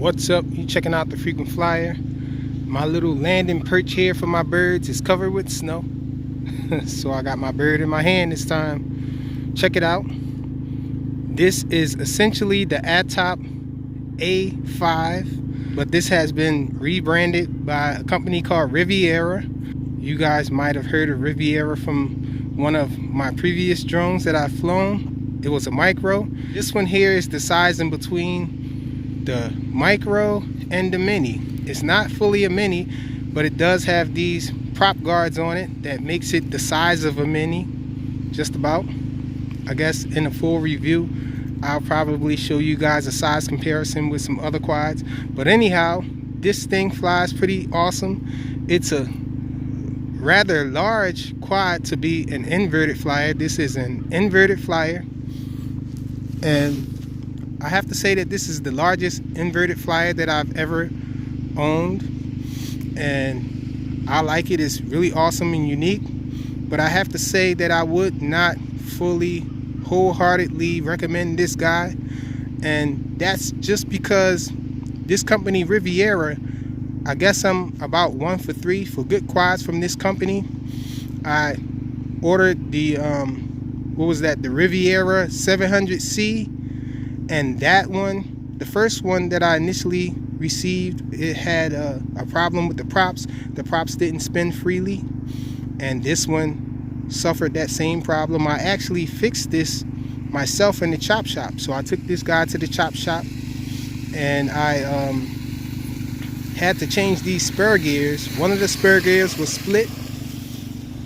What's up? You checking out the Frequent Flyer. My little landing perch here for my birds is covered with snow. So I got my bird in my hand this time. Check it out. This is essentially the Quadcopter A5, but this has been rebranded by a company called Riviera. You guys might have heard of Riviera from one of my previous drones that I've flown. It was a micro. This one here is the size in between the micro and the mini. It's not fully a mini, but it does have these prop guards on it that makes it the size of a mini, just about. I guess in a full review I'll probably show you guys a size comparison with some other quads, but anyhow, this thing flies pretty awesome. It's a rather large quad to be an inverted flyer. This is an inverted flyer, and I have to say that this is the largest inverted flyer that I've ever owned, and I like it. It's really awesome and unique, but I have to say that I would not fully wholeheartedly recommend this guy, and that's just because this company Riviera, I guess I'm about 1 for 3 for good quads from this company. I ordered the what was that, the Riviera 700C, and that one, the first one that I initially received, it had a problem with the props. The props didn't spin freely, and this one suffered that same problem. I actually fixed this myself in the chop shop. So I took this guy to the chop shop, and I had to change these spur gears. One of the spur gears was split,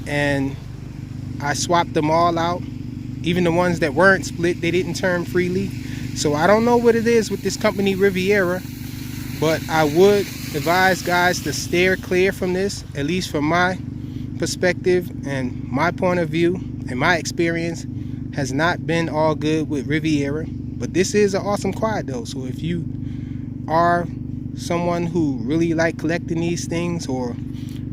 and I swapped them all out. Even the ones that weren't split, they didn't turn freely. So I don't know what it is with this company Riviera, but I would advise guys to steer clear from this, at least from my perspective and my point of view, and my experience has not been all good with Riviera. But this is an awesome quad though, so if you are someone who really like collecting these things, or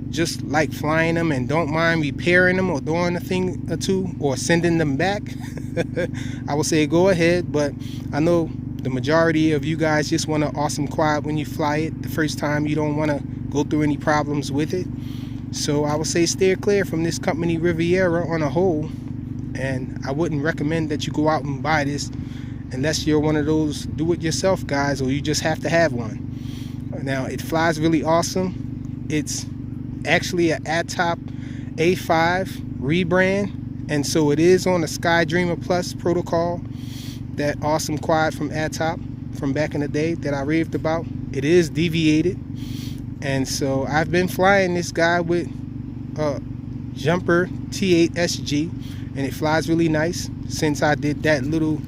just like flying them and don't mind repairing them or doing a thing or two or sending them back, I would say go ahead. But I know the majority of you guys just want an awesome quad when you fly it the first time. You don't want to go through any problems with it. So I would say steer clear from this company Riviera on a whole, and I wouldn't recommend that you go out and buy this unless you're one of those do-it-yourself guys, or you just have to have one. Now, it flies really awesome. It's actually a Quadcopter A5 rebrand, and so it is on the Skydreamer Plus protocol, that awesome quad from Quadcopter from back in the day that I raved about. It is deviated, and so I've been flying this guy with a Jumper T8 SG, and it flies really nice since I did that little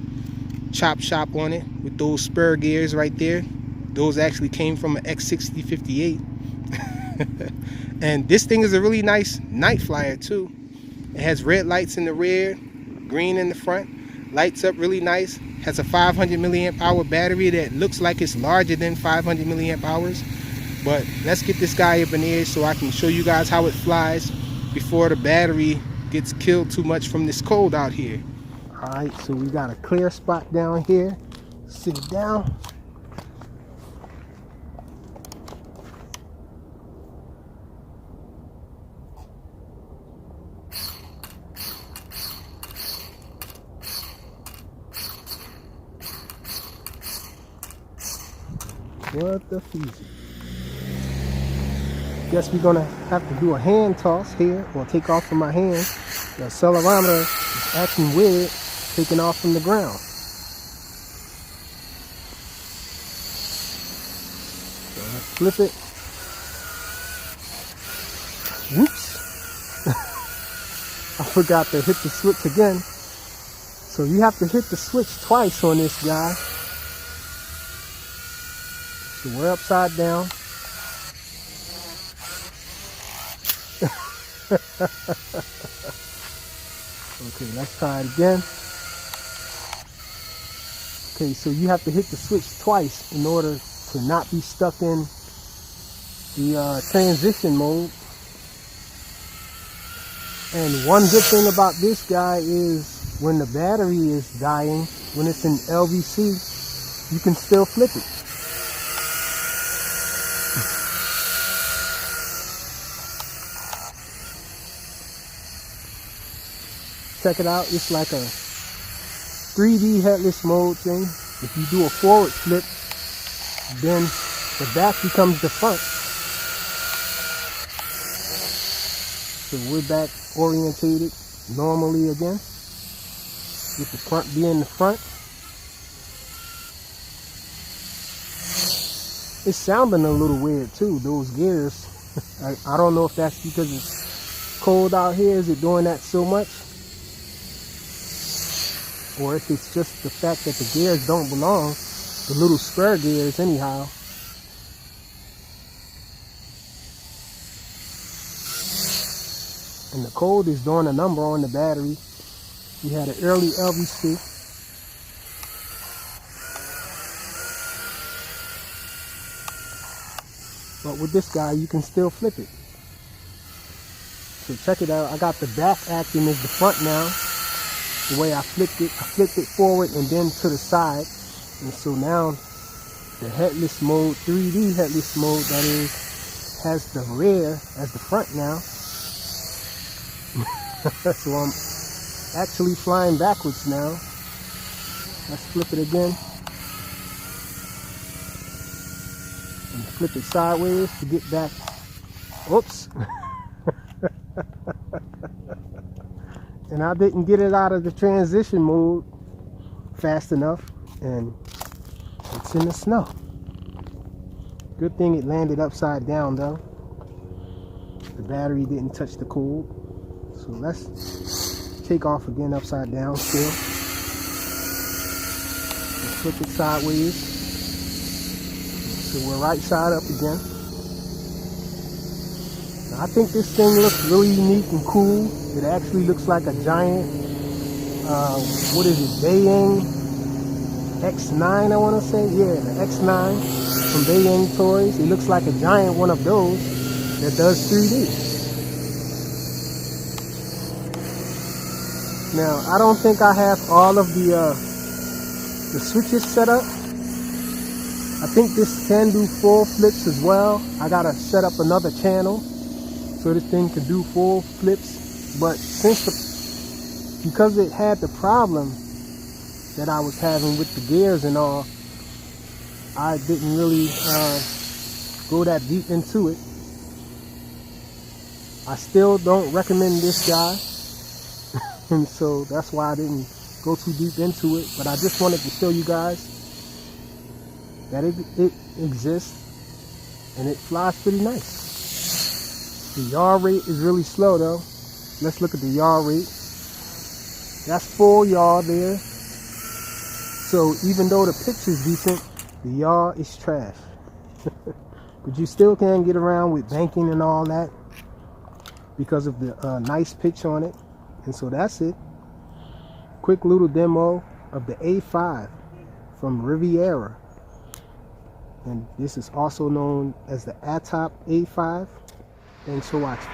chop shop on it with those spur gears right there. Those actually came from an X6058. And this thing is a really nice night flyer too. It has red lights in the rear, green in the front, lights up really nice. Has a 500 milliamp hour battery that looks like it's larger than 500 milliamp hours. But let's get this guy up in the air so I can show you guys how it flies before the battery gets killed too much from this cold out here. Alright, so we got a clear spot down here. Sit it down. What the feezy? Guess we're gonna have to do a hand toss here, or take off from my hand. The accelerometer is acting weird, taking off from the ground. So let's flip it. Whoops! I forgot to hit the switch again. So you have to hit the switch twice on this guy. So we're upside down. Okay, let's try it again. Okay, so you have to hit the switch twice in order to not be stuck in the transition mode. And one good thing about this guy is when the battery is dying, when it's in LVC, you can still flip it. check it out. It's like a 3D headless mode thing. If you do a forward flip, then the back becomes the front. So we're back orientated normally again, with the front being the front. It's sounding a little weird too, those gears. I don't know if that's because it's cold out here, is it doing that so much? Or if it's just the fact that the gears don't belong, the little square gears anyhow. And the cold is doing a number on the battery. We had an early LVC. But with this guy, you can still flip it. So check it out. I got the back acting as the front now. The way I flipped it forward and then to the side. And so now the headless mode, 3D headless mode, that is, has the rear as the front now. So I'm actually flying backwards now. Let's flip it again. And flip it sideways to get back. Oops. And I didn't get it out of the transition mode fast enough, and it's in the snow. Good thing it landed upside down though. The battery didn't touch the cold. So let's take off again upside down still. And flip it sideways. So we're right side up again. Now, I think this thing looks really unique and cool. It actually looks like a giant, what is it, Bayang X9 I want to say? Yeah, the X9 from Bayang Toys. It looks like a giant one of those that does 3D. Now, I don't think I have all of the switches set up. I think this can do full flips as well. I gotta set up another channel so this thing can do full flips. But because it had the problem that I was having with the gears and all, I didn't really go that deep into it. I still don't recommend this guy. And so that's why I didn't go too deep into it. But I just wanted to show you guys that it exists and it flies pretty nice. The yaw rate is really slow though. Let's look at the yaw rate. That's full yaw there. So even though the picture's decent, the yaw is trash. But you still can get around with banking and all that because of the nice pitch on it. And so that's it. Quick little demo of the A5 from Riviera. And this is also known as the ATOP A5. Thanks for watching.